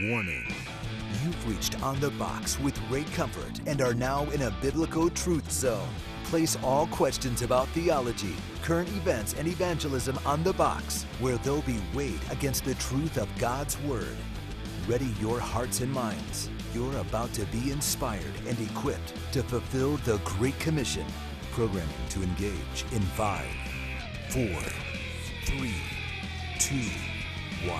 Warning. You've reached On the Box with Ray Comfort and are now in a biblical truth zone. Place all questions about theology, current events, and evangelism on the box, where they'll be weighed against the truth of God's Word. Ready your hearts and minds. You're about to be inspired and equipped to fulfill the Great Commission. Programming to engage in 5, 4, 3, 2, 1.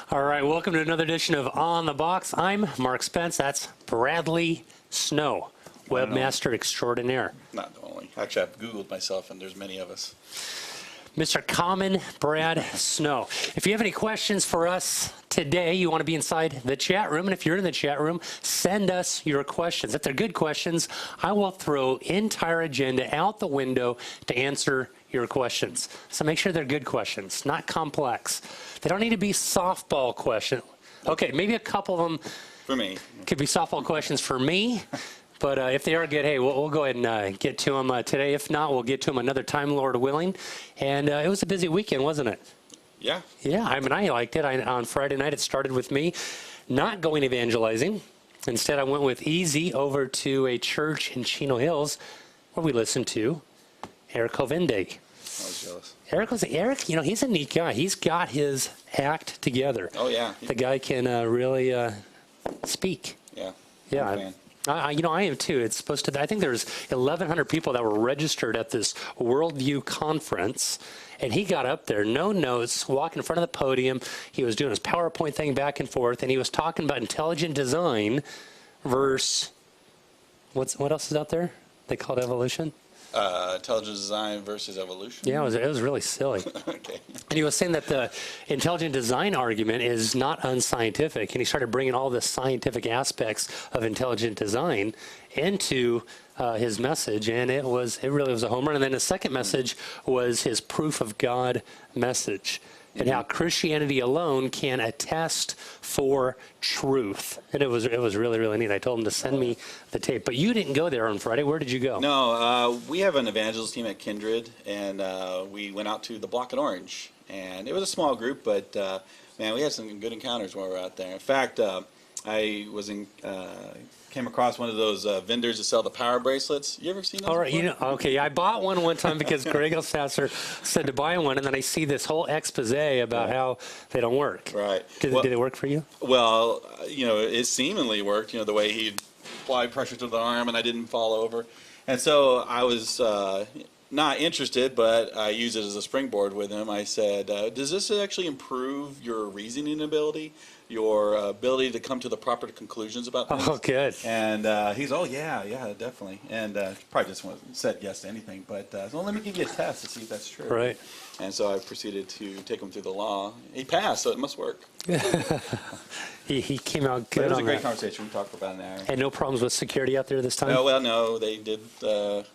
All right, welcome to another edition of On the Box. I'm Mark Spence. That's Bradley Snow, webmaster extraordinaire. Not the only. Actually, I've Googled myself, and there's many of us. Mr. Common Brad Snow. If you have any questions for us today, you want to be inside the chat room. And if you're in the chat room, send us your questions. If they're good questions, I will throw entire agenda out the window to answer your questions. So make sure they're good questions, not complex. They don't need to be softball questions. Okay, maybe a couple of them For me. could be softball questions for me. But if they are good, hey, we'll go ahead and get to them today. If not, we'll get to them another time, Lord willing. And it was a busy weekend, wasn't it? Yeah. Yeah, I mean, I liked it. On Friday night, it started with me not going evangelizing. Instead, I went with Easy over to a church in Chino Hills where we listened to Eric Hovinde. I was jealous. Eric, he's a neat guy. He's got his act together. Oh, yeah. The guy can really speak. Yeah. Yeah. I'm a fan. I am too. It's supposed to. I think there's 1,100 people that were registered at this Worldview conference, and he got up there, no notes, walking in front of the podium. He was doing his PowerPoint thing back and forth, and he was talking about intelligent design versus what else is out there? They call it evolution. Intelligent design versus evolution. Yeah, it was really silly. Okay. And he was saying that the intelligent design argument is not unscientific, and he started bringing all the scientific aspects of intelligent design into his message, and it really was a home run. And then the second message was his proof of God message, and how Christianity alone can attest for truth. And it was really, really neat. I told him to send me the tape. But you didn't go there on Friday. Where did you go? No, we have an evangelist team at Kindred, and we went out to the Block and Orange. And it was a small group, but, man, we had some good encounters while we were out there. In fact, I came across one of those vendors that sell the power bracelets. You ever seen those? All right, before? okay, I bought one time because Greg Elsasser said to buy one, and then I see this whole expose about how they don't work. Right. Did it work for you? Well, it seemingly worked, the way he applied pressure to the arm and I didn't fall over. And so I was not interested, but I used it as a springboard with him. I said, does this actually improve your reasoning ability, your ability to come to the proper conclusions about things? Oh, good. And he's, yeah, definitely. And probably just said yes to anything. But so let me give you a test to see if that's true. Right. And so I proceeded to take him through the law. He passed, so it must work. He came out good. But it was on a great that. conversation. We talked for about an hour. And no problems with security out there this time? No, they did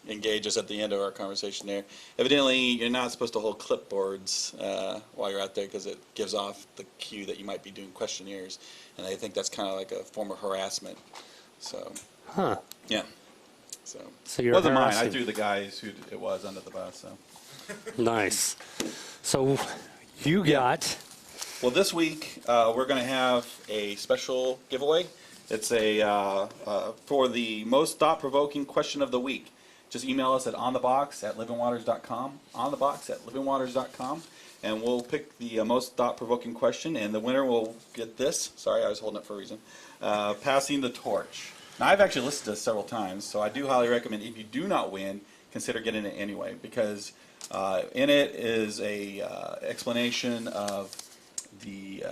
engage us at the end of our conversation there. Evidently, you're not supposed to hold clipboards while you're out there because it gives off the cue that you might be doing questionnaires, and I think that's kind of like a form of harassment. So, yeah. So you're wasn't mine. I harassing. threw the guys who it was under the bus. So. Nice. So you got... Well, this week we're going to have a special giveaway. It's for the most thought-provoking question of the week. Just email us at onthebox@livingwaters.com, onthebox@livingwaters.com, and we'll pick the most thought-provoking question, and the winner will get this. Sorry, I was holding it for a reason. Passing the torch. Now, I've actually listened to this several times, so I do highly recommend, if you do not win, consider getting it anyway, because in it is a explanation of the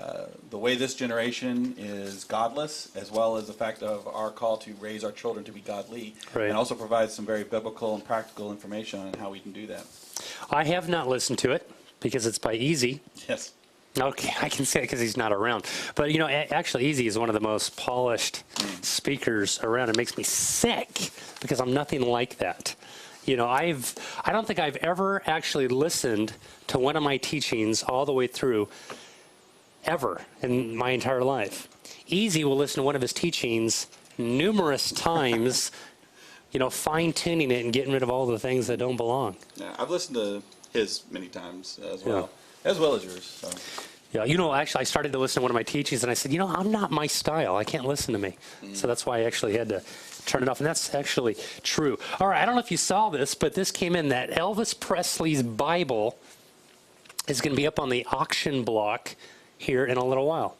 way this generation is godless, as well as the fact of our call to raise our children to be godly, Right. and also provides some very biblical and practical information on how we can do that. I have not listened to it because it's by Easy. Yes. Okay, I can say it because he's not around. But, actually, Easy is one of the most polished speakers around. It makes me sick because I'm nothing like that. I don't think I've ever actually listened to one of my teachings all the way through ever in my entire life. Easy will listen to one of his teachings numerous times, fine-tuning it and getting rid of all the things that don't belong. Yeah, I've listened to his many times as well as yours. So. Yeah, actually, I started to listen to one of my teachings, and I said, I'm not my style. I can't listen to me. So that's why I actually had to turn it off, and that's actually true. All right, I don't know if you saw this, but this came in that Elvis Presley's Bible is going to be up on the auction block here in a little while.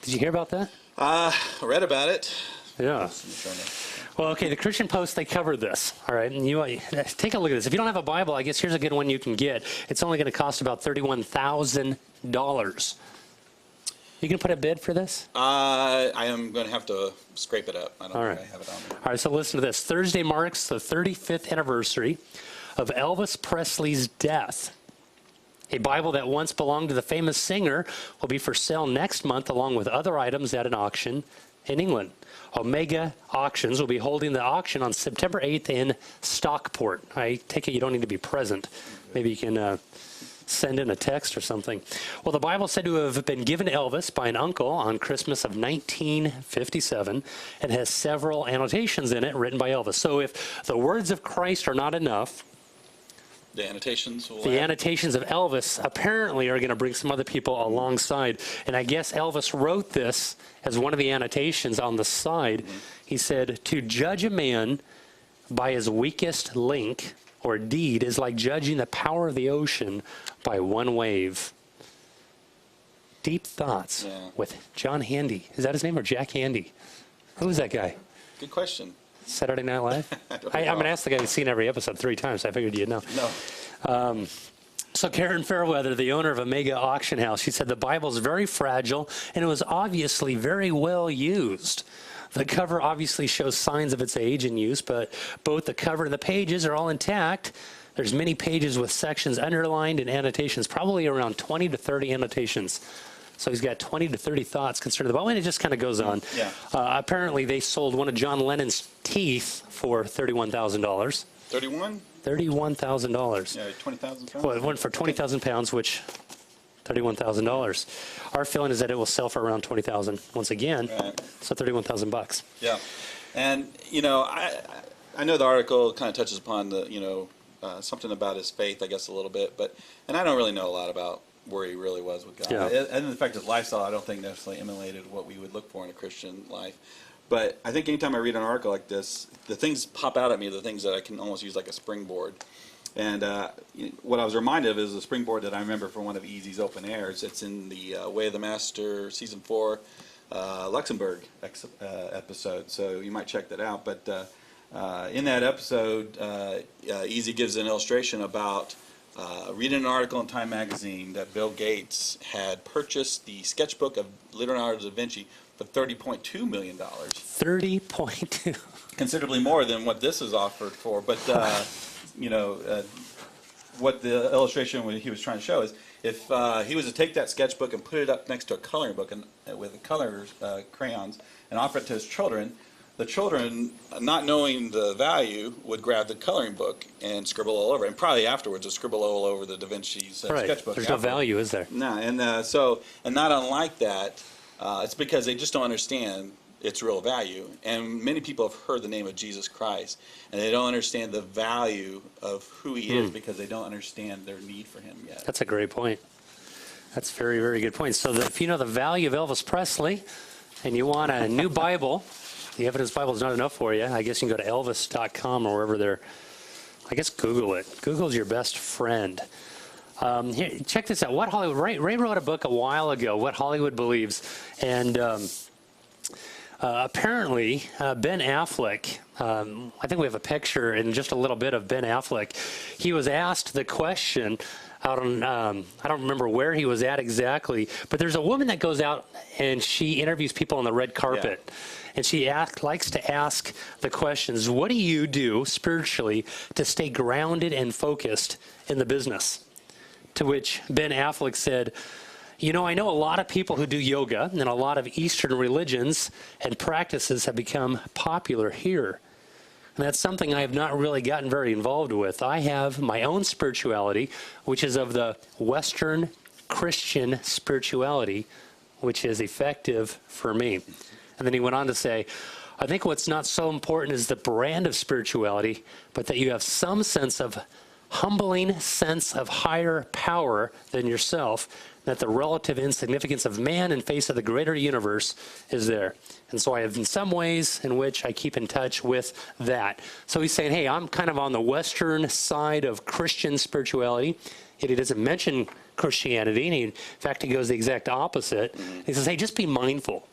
Did you hear about that? I read about it. Yeah. Well, okay, the Christian Post, they covered this, all right? And you take a look at this. If you don't have a Bible, I guess here's a good one you can get. It's only going to cost about $31,000. You can put a bid for this? I am going to have to scrape it up. I don't think I have it on there. All right, so listen to this. Thursday marks the 35th anniversary of Elvis Presley's death. A Bible that once belonged to the famous singer will be for sale next month, along with other items at an auction in England. Omega Auctions will be holding the auction on September 8th in Stockport. I take it you don't need to be present. Maybe you can send in a text or something. Well, the Bible said to have been given to Elvis by an uncle on Christmas of 1957 and has several annotations in it written by Elvis. So if the words of Christ are not enough, the annotations of Elvis apparently are going to bring some other people alongside. And I guess Elvis wrote this as one of the annotations on the side. He said, to judge a man by his weakest link or deed is like judging the power of the ocean by one wave. Deep Thoughts with John Handy. Is that his name, or Jack Handy? Who is that guy? Good question. Saturday Night Live? I'm going to ask the guy who's seen every episode 3 times. I figured you'd know. No. So Karen Fairweather, the owner of a mega auction house, she said the Bible is very fragile and it was obviously very well used. The cover obviously shows signs of its age and use, but both the cover and the pages are all intact. There's many pages with sections underlined and annotations, probably around 20 to 30 annotations. So he's got 20 to 30 thoughts concerning the Bible, and it just kind of goes on. Yeah. Apparently, they sold one of John Lennon's teeth for $31,000. 31? $31,000. Yeah, 20,000 pounds. Well, it went for 20,000 pounds, which $31,000. Our feeling is that it will sell for around 20,000 once again. Right. So $31,000. Yeah, and I know the article kind of touches upon the something about his faith, I guess, a little bit, and I don't really know a lot about where he really was with God. Yeah. And in fact, his lifestyle, I don't think necessarily emulated what we would look for in a Christian life. But I think anytime I read an article like this, the things pop out at me, the things that I can almost use like a springboard. And what I was reminded of is a springboard that I remember from one of Easy's open airs. It's in the Way of the Master Season 4 Luxembourg episode, so you might check that out. But in that episode, Easy gives an illustration about reading an article in Time magazine that Bill Gates had purchased the sketchbook of Leonardo da Vinci for $30.2 million. 30.2. Considerably more than what this is offered for. But, what the illustration he was trying to show is if he was to take that sketchbook and put it up next to a coloring book and with colors, crayons, and offer it to his children, the children, not knowing the value, would grab the coloring book and scribble all over it. And probably afterwards would scribble all over the Da Vinci's sketchbook. There's no value, is there? No, and not unlike that, it's because they just don't understand its real value. And many people have heard the name of Jesus Christ, and they don't understand the value of who he is because they don't understand their need for him yet. That's a great point. That's a very, very good point. So if you know the value of Elvis Presley and you want a new Bible, the Evidence Bible is not enough for you. I guess you can go to elvis.com or wherever they're. I guess Google it. Google's your best friend. Here, check this out. What Hollywood? Ray wrote a book a while ago, What Hollywood Believes, and apparently Ben Affleck. I think we have a picture in just a little bit of Ben Affleck. He was asked the question out on, I don't remember where he was at exactly, but there's a woman that goes out and she interviews people on the red carpet. Yeah. And she likes to ask the questions, what do you do spiritually to stay grounded and focused in the business? To which Ben Affleck said, I know a lot of people who do yoga, and a lot of Eastern religions and practices have become popular here. And that's something I have not really gotten very involved with. I have my own spirituality, which is of the Western Christian spirituality, which is effective for me. And then he went on to say, I think what's not so important is the brand of spirituality, but that you have some sense of humbling sense of higher power than yourself, that the relative insignificance of man in face of the greater universe is there. And so I have in some ways in which I keep in touch with that. So he's saying, hey, I'm kind of on the Western side of Christian spirituality. Yet he doesn't mention Christianity. And in fact, he goes the exact opposite. He says, hey, just be mindful.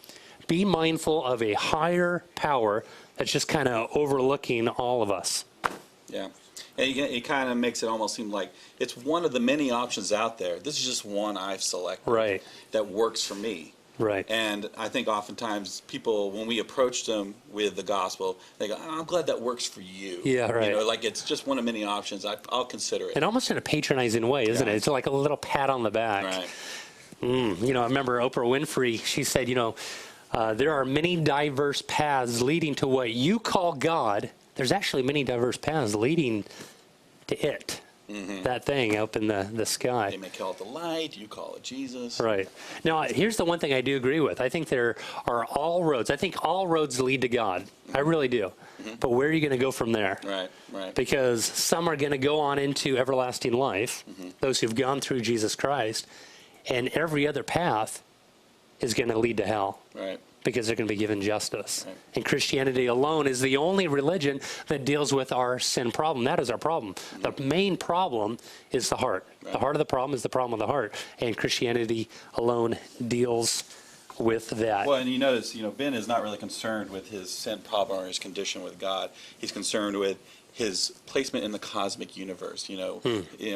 Be mindful of a higher power that's just kind of overlooking all of us. Yeah. And it kind of makes it almost seem like it's one of the many options out there. This is just one I've selected that works for me. Right. And I think oftentimes people, when we approach them with the gospel, they go, oh, I'm glad that works for you. Yeah, right. You know, like it's just one of many options. I'll consider it. And almost in a patronizing way, isn't it? It's like a little pat on the back. Right. You know, I remember Oprah Winfrey, she said, you know, there are many diverse paths leading to what you call God. There's actually many diverse paths leading to it, that thing up in the sky. They may call it the light, you call it Jesus. Right. Now, here's the one thing I do agree with. I think there are all roads. I think all roads lead to God. I really do. But where are you going to go from there? Right, right. Because some are going to go on into everlasting life, those who've gone through Jesus Christ, and every other path is going to lead to hell. Right. Because they're going to be given justice. Right. And Christianity alone is the only religion that deals with our sin problem. That is our problem. The main problem is the heart. Right. The heart of the problem is the problem of the heart. And Christianity alone deals with that. Well, and you notice, you know, Ben is not really concerned with his sin problem or his condition with God. He's concerned with his placement in the cosmic universe, you know,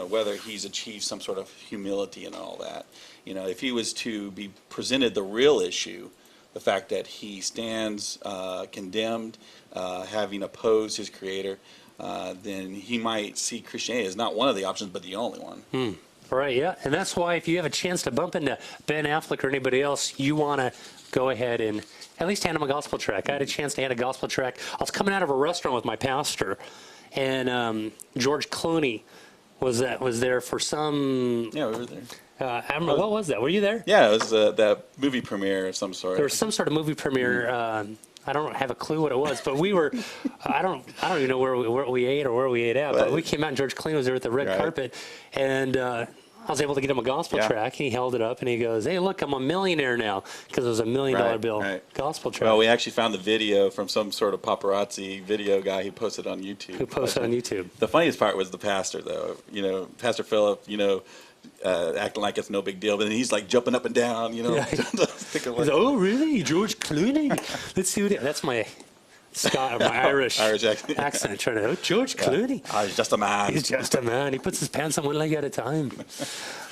whether he's achieved some sort of humility and all that. You know, if he was to be presented the real issue, the fact that he stands condemned, having opposed his creator, then he might see Christianity as not one of the options, but the only one. Right, yeah. And that's why if you have a chance to bump into Ben Affleck or anybody else, you want to go ahead and at least hand him a gospel tract. I had a chance to hand a gospel tract. I was coming out of a restaurant with my pastor, and George Clooney was there for some... Yeah, we were there. What was that? Were you there? Yeah, it was that movie premiere of some sort. There was some sort of movie premiere. I don't have a clue what it was, but we were. I don't even know where we ate or where we ate at. But we came out, and George Clooney was there with the red carpet, and I was able to get him a gospel tract. And he held it up, and he goes, "Hey, look, I'm a millionaire now," because it was $1 million bill gospel tract. Well, we actually found the video from some sort of paparazzi video guy who posted on YouTube. The funniest part was the pastor, though. You know, Pastor Philip. You know. Acting like it's no big deal, but then he's like jumping up and down, you know. Yeah. He's like, oh, really? George Clooney? Let's see what that's my Irish accent. Trying to, George Clooney. Oh, he's just a man. He's just a man. He puts his pants on one leg at a time.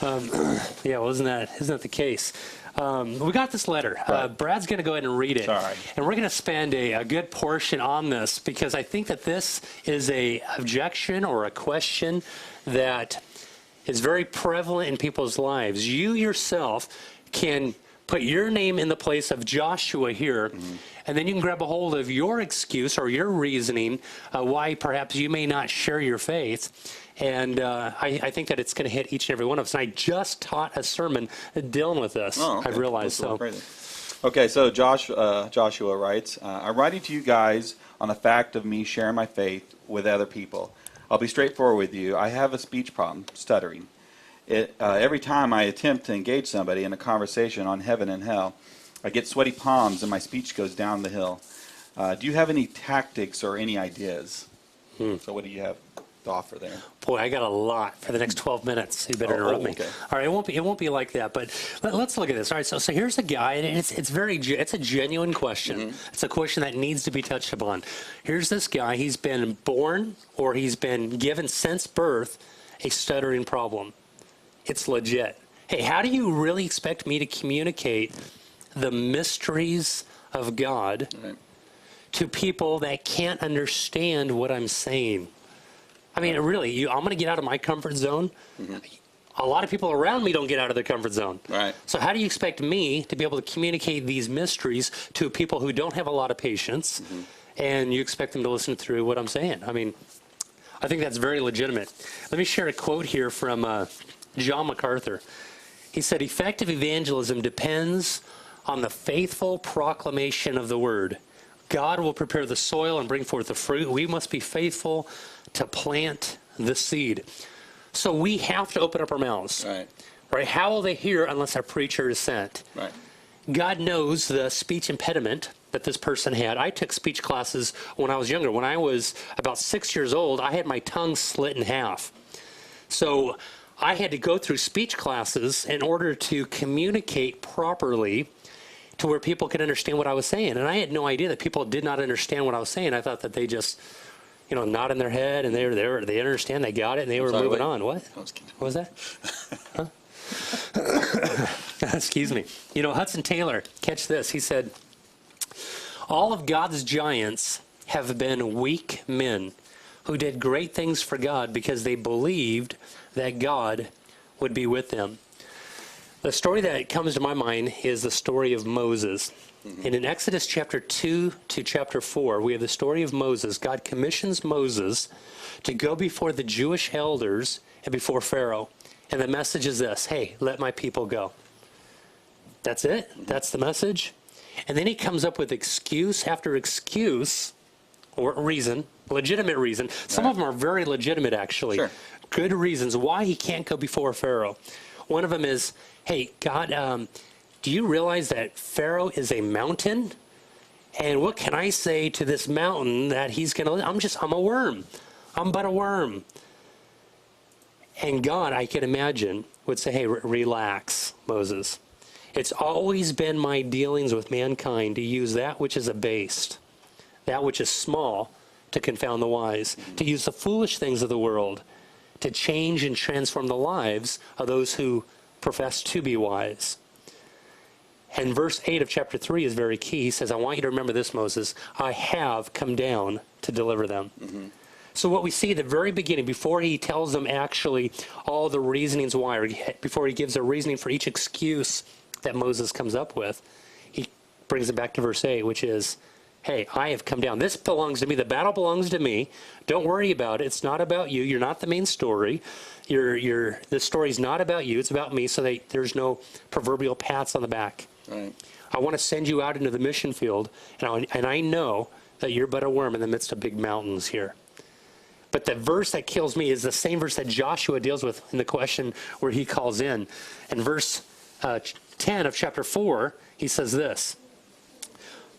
Isn't that the case? We got this letter. Brad's going to go ahead and read it. Sorry. And we're going to spend a good portion on this because I think that this is a objection or a question that is very prevalent in people's lives. You yourself can put your name in the place of Joshua here, and then you can grab a hold of your excuse or your reasoning why perhaps you may not share your faith. And I think that it's going to hit each and every one of us. And I just taught a sermon dealing with this. Oh, okay. I've realized so. Crazy. Okay, so Joshua writes, I'm writing to you guys on the fact of me sharing my faith with other people. I'll be straightforward with you. I have a speech problem, stuttering. Every time I attempt to engage somebody in a conversation on heaven and hell, I get sweaty palms and my speech goes down the hill. Do you have any tactics or any ideas? So what do you have to offer there? Boy, I got a lot for the next 12 minutes. You better interrupt me. All right, it won't be like that, but let's look at this. All right, so here's a guy, and it's a genuine question. It's a question that needs to be touched upon. Here's this guy. He's been born, or he's been given since birth, a stuttering problem. It's legit. Hey, how do you really expect me to communicate the mysteries of God to people that can't understand what I'm saying? I mean, really, I'm going to get out of my comfort zone. A lot of people around me don't get out of their comfort zone. Right. So how do you expect me to be able to communicate these mysteries to people who don't have a lot of patience, and you expect them to listen through what I'm saying? I mean, I think that's very legitimate. Let me share a quote here from John MacArthur. He said, effective evangelism depends on the faithful proclamation of the word. God will prepare the soil and bring forth the fruit. We must be faithful to plant the seed. So we have to open up our mouths. Right? How will they hear unless a preacher is sent? Right. God knows the speech impediment that this person had. I took speech classes when I was younger. When I was about 6 years old, I had my tongue slit in half. So I had to go through speech classes in order to communicate properly to where people could understand what I was saying. And I had no idea that people did not understand what I was saying. I thought that they just, nod in their head and they understand, they got it, and they were moving on. What? What was that? Huh? Excuse me. Hudson Taylor, catch this. He said, all of God's giants have been weak men who did great things for God because they believed that God would be with them. The story that comes to my mind is the story of Moses. And in Exodus chapter 2 to chapter 4, we have the story of Moses. God commissions Moses to go before the Jewish elders and before Pharaoh. And the message is this: hey, let my people go. That's it. That's the message. And then he comes up with excuse after excuse, or reason, legitimate reason. Some of them are very legitimate, actually. Sure. Good reasons why he can't go before Pharaoh. One of them is, hey, God, do you realize that Pharaoh is a mountain? And what can I say to this mountain that he's going to... I'm a worm. I'm but a worm. And God, I can imagine, would say, hey, relax, Moses. It's always been my dealings with mankind to use that which is abased, that which is small, to confound the wise, to use the foolish things of the world, to change and transform the lives of those who profess to be wise. And verse 8 of chapter 3 is very key. He says, I want you to remember this, Moses. I have come down to deliver them. So what we see at the very beginning, before he tells them actually all the reasonings why, or before he gives a reasoning for each excuse that Moses comes up with, he brings it back to verse 8, which is, hey, I have come down. This belongs to me. The battle belongs to me. Don't worry about it. It's not about you. You're not the main story. The story's not about you. It's about me, so there's no proverbial pats on the back. Right. I want to send you out into the mission field, and I know that you're but a worm in the midst of big mountains here. But the verse that kills me is the same verse that Joshua deals with in the question where he calls in. In verse 10 of chapter 4, he says this: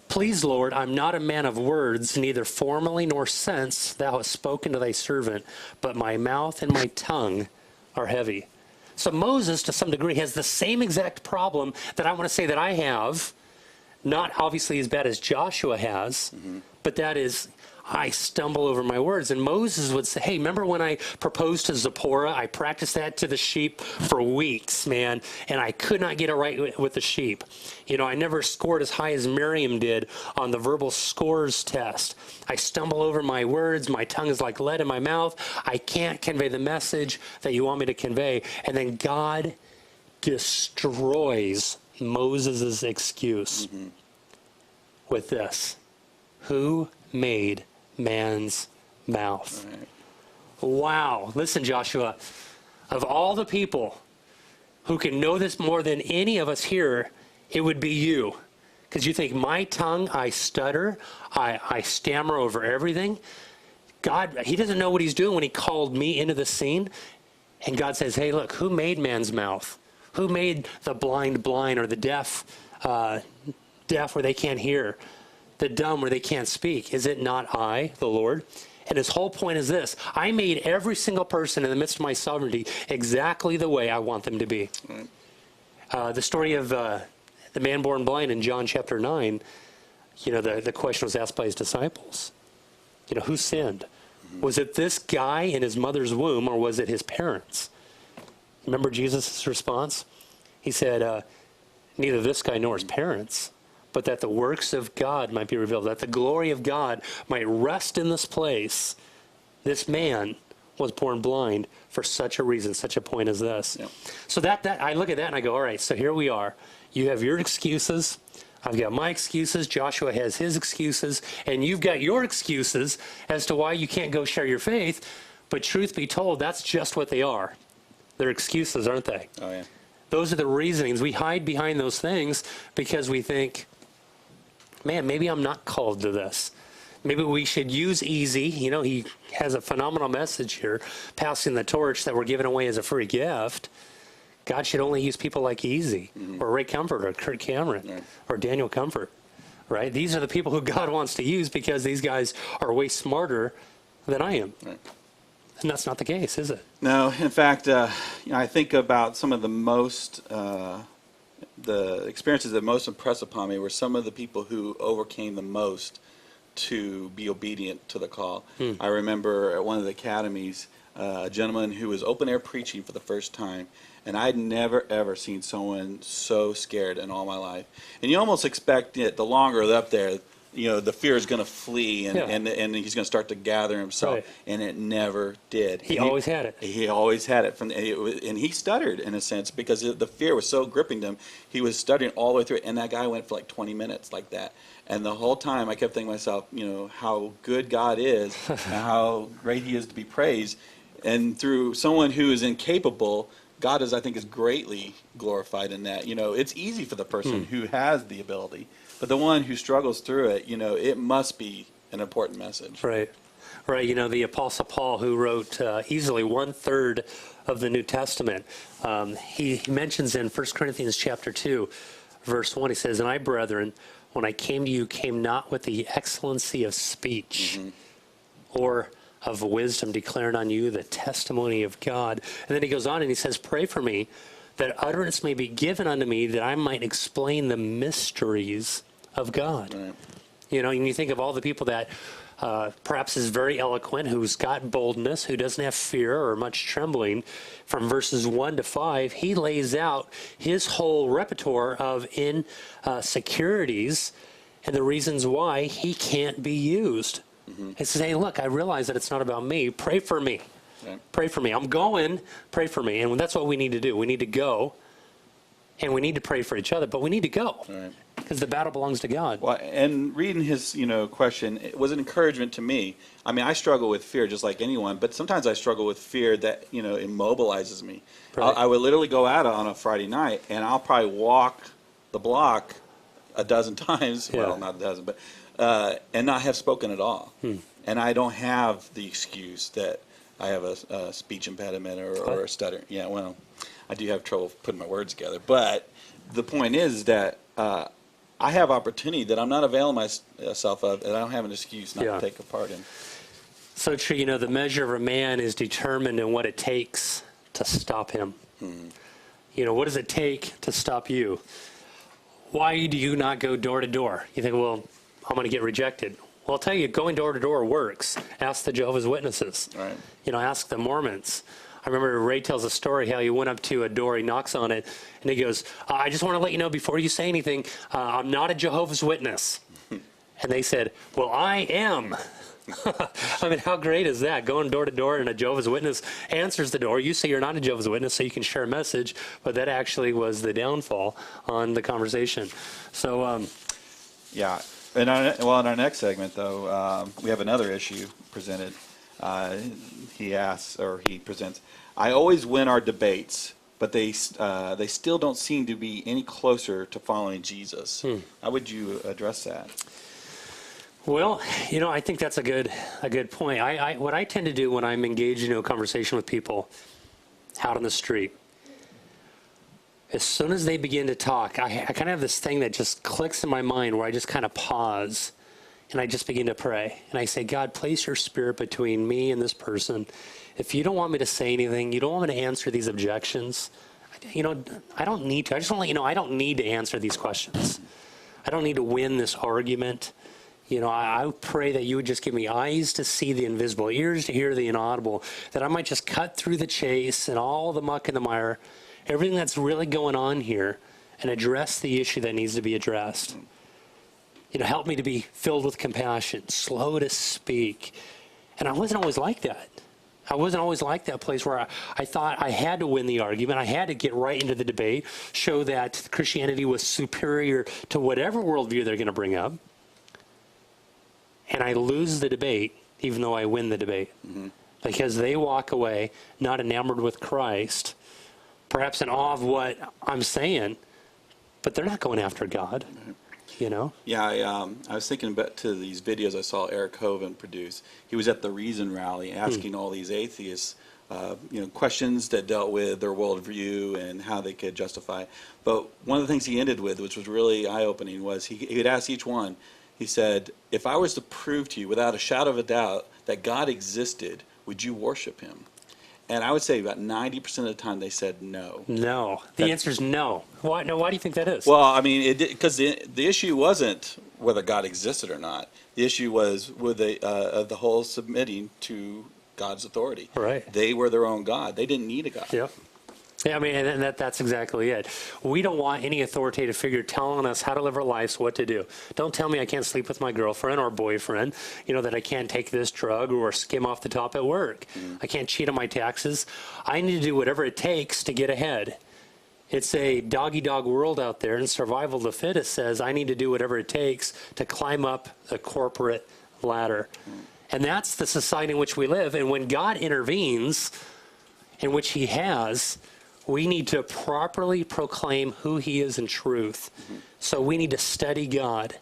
Please, Lord, I'm not a man of words, neither formally nor sense thou hast spoken to thy servant, but my mouth and my tongue are heavy. So Moses, to some degree, has the same exact problem that I want to say that I have, not obviously as bad as Joshua has, but that is, I stumble over my words. And Moses would say, hey, remember when I proposed to Zipporah? I practiced that to the sheep for weeks, man, and I could not get it right with the sheep. I never scored as high as Miriam did on the verbal scores test. I stumble over my words. My tongue is like lead in my mouth. I can't convey the message that you want me to convey. And then God destroys Moses' excuse with this: who made man's mouth? Right. Wow. Listen, Joshua, of all the people who can know this more than any of us here, it would be you. Because you think, my tongue, I stutter, I stammer over everything. God, he doesn't know what he's doing when he called me into the scene. And God says, hey, look, who made man's mouth? Who made the blind blind, or the deaf where they can't hear? The dumb where they can't speak? Is it not I, the Lord? And his whole point is this: I made every single person in the midst of my sovereignty exactly the way I want them to be. The story of the man born blind in John chapter 9, the question was asked by his disciples. Who sinned? Was it this guy in his mother's womb, or was it his parents? Remember Jesus' response? He said, neither this guy nor his parents, but that the works of God might be revealed, that the glory of God might rest in this place. This man was born blind for such a reason, such a point as this. Yeah. So that I look at that and I go, all right, so here we are. You have your excuses. I've got my excuses. Joshua has his excuses. And you've got your excuses as to why you can't go share your faith. But truth be told, that's just what they are. They're excuses, aren't they? Oh, yeah. Those are the reasonings. We hide behind those things because we think, man, maybe I'm not called to this. Maybe we should use easy. You know, he has a phenomenal message here, passing the torch that we're giving away as a free gift. God should only use people like Easy, or Ray Comfort, or Kurt Cameron, or Daniel Comfort, right? These are the people who God wants to use because these guys are way smarter than I am. Right. And that's not the case, is it? No. In fact, I think about some of the most, the experiences that most impressed upon me were some of the people who overcame the most to be obedient to the call. I remember at one of the academies, a gentleman who was open air preaching for the first time, and I'd never ever seen someone so scared in all my life. And you almost expect it, the longer they're up there, you know, the fear is going to flee, and he's going to start to gather himself, and it never did. He always had it. He always had it, and he stuttered in a sense because the fear was so gripping him. He was stuttering all the way through it, and that guy went for like 20 minutes like that. And the whole time I kept thinking to myself, you know, how good God is, and how great He is to be praised. And through someone who is incapable, God is, I think, is greatly glorified in that. You know, it's easy for the person who has the ability, but the one who struggles through it, you know, it must be an important message. Right. Right. You know, the Apostle Paul, who wrote easily 1/3 of the New Testament, he mentions in 1 Corinthians chapter 2, verse 1, he says, "And I, brethren, when I came to you, came not with the excellency of speech or of wisdom, declaring on you the testimony of God." And then he goes on and he says, "Pray for me, that utterance may be given unto me, that I might explain the mysteries of God." Right. You know, and you think of all the people that perhaps is very eloquent, who's got boldness, who doesn't have fear or much trembling. From verses 1 to 5, he lays out his whole repertoire of insecurities and the reasons why he can't be used. He says, "Hey, look, I realize that it's not about me. Pray for me. Right. Pray for me. I'm going. Pray for me." And that's what we need to do. We need to go, and we need to pray for each other, but we need to go. Right. Because the battle belongs to God. Well, and reading his, question, it was an encouragement to me. I mean, I struggle with fear just like anyone, but sometimes I struggle with fear that, immobilizes me. Right. I would literally go out on a Friday night, and I'll probably walk the block a dozen times. Yeah. Well, not a dozen, but and not have spoken at all. And I don't have the excuse that I have a speech impediment or a stutter. Yeah, well, I do have trouble putting my words together. But the point is that I have opportunity that I'm not availing myself of, and I don't have an excuse not to take a part in. So true. The measure of a man is determined in what it takes to stop him. What does it take to stop you? Why do you not go door to door? You think, well, I'm going to get rejected. Well, I'll tell you, going door to door works. Ask the Jehovah's Witnesses. Right. Ask the Mormons. I remember Ray tells a story how he went up to a door, he knocks on it, and he goes, "I just want to let you know before you say anything, I'm not a Jehovah's Witness." And they said, "Well, I am." I mean, how great is that? Going door to door and a Jehovah's Witness answers the door. You say you're not a Jehovah's Witness, so you can share a message, but that actually was the downfall on the conversation. So, yeah. In our next segment, though, we have another issue presented. He presents, "I always win our debates, but they still don't seem to be any closer to following Jesus." How would you address that? Well, I think that's a good point. What I tend to do when I'm engaged in a conversation with people out on the street, as soon as they begin to talk, I kind of have this thing that just clicks in my mind where I just kind of pause and I just begin to pray. And I say, "God, place your spirit between me and this person. If you don't want me to say anything, you don't want me to answer these objections, I don't need to. I just want to let you know I don't need to answer these questions. I don't need to win this argument. I pray that you would just give me eyes to see the invisible, ears to hear the inaudible, that I might just cut through the chase and all the muck and the mire, everything that's really going on here, and address the issue that needs to be addressed. Help me to be filled with compassion, slow to speak." And I wasn't always like that. I wasn't always like that place where I thought I had to win the argument. I had to get right into the debate, show that Christianity was superior to whatever worldview they're going to bring up. And I lose the debate, even though I win the debate. Because they walk away not enamored with Christ, perhaps in awe of what I'm saying, but they're not going after God. you know? Yeah, I was thinking back to these videos I saw Eric Hovind produce. He was at the Reason rally asking all these atheists, questions that dealt with their worldview and how they could justify. But one of the things he ended with, which was really eye-opening, was he would ask each one, he said, if I was to prove to you without a shadow of a doubt that God existed, would you worship him? And I would say about 90% of the time they said no. No. The answer is no. Why? No. Why do you think that is? Well, I mean, because the issue wasn't whether God existed or not. The issue was with the whole submitting to God's authority. Right. They were their own God. They didn't need a God. Yep. Yeah, I mean, and that's exactly it. We don't want any authoritative figure telling us how to live our lives, what to do. Don't tell me I can't sleep with my girlfriend or boyfriend, that I can't take this drug or skim off the top at work. I can't cheat on my taxes. I need to do whatever it takes to get ahead. It's a dog-eat-dog world out there, and survival of the fittest says I need to do whatever it takes to climb up the corporate ladder. And that's the society in which we live. And when God intervenes, in which he has, we need to properly proclaim who he is in truth. So we need to study God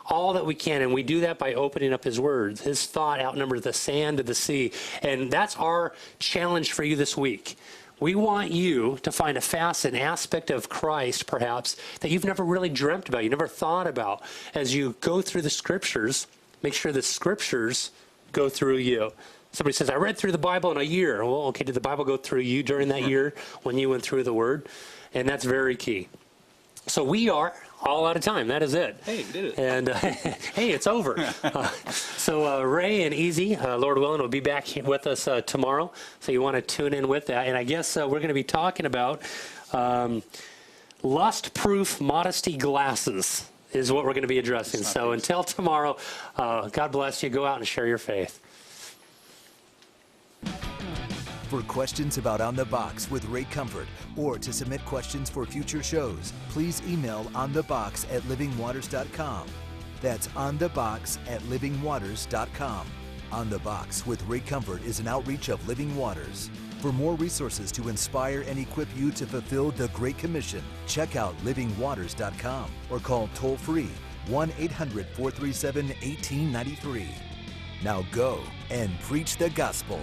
all that we can, and we do that by opening up his words. His thought outnumbers the sand of the sea. And that's our challenge for you this week. We want you to find a facet, an aspect of Christ, perhaps, that you've never really dreamt about, you never thought about. As you go through the scriptures, make sure the scriptures go through you. Somebody says, I read through the Bible in a year. Well, okay, did the Bible go through you during that year when you went through the Word? And that's very key. So we are all out of time. That is it. Hey, we did it. And hey, it's over. So Ray and Easy, Lord willing, will be back with us tomorrow. So you want to tune in with that. And I guess we're going to be talking about lust-proof modesty glasses is what we're going to be addressing. So until tomorrow, God bless you. Go out and share your faith. For questions about On the Box with Ray Comfort or to submit questions for future shows, please email onthebox@livingwaters.com. That's onthebox@livingwaters.com. On the Box with Ray Comfort is an outreach of Living Waters. For more resources to inspire and equip you to fulfill the Great Commission, check out livingwaters.com or call toll-free 1-800-437-1893. Now go and preach the gospel.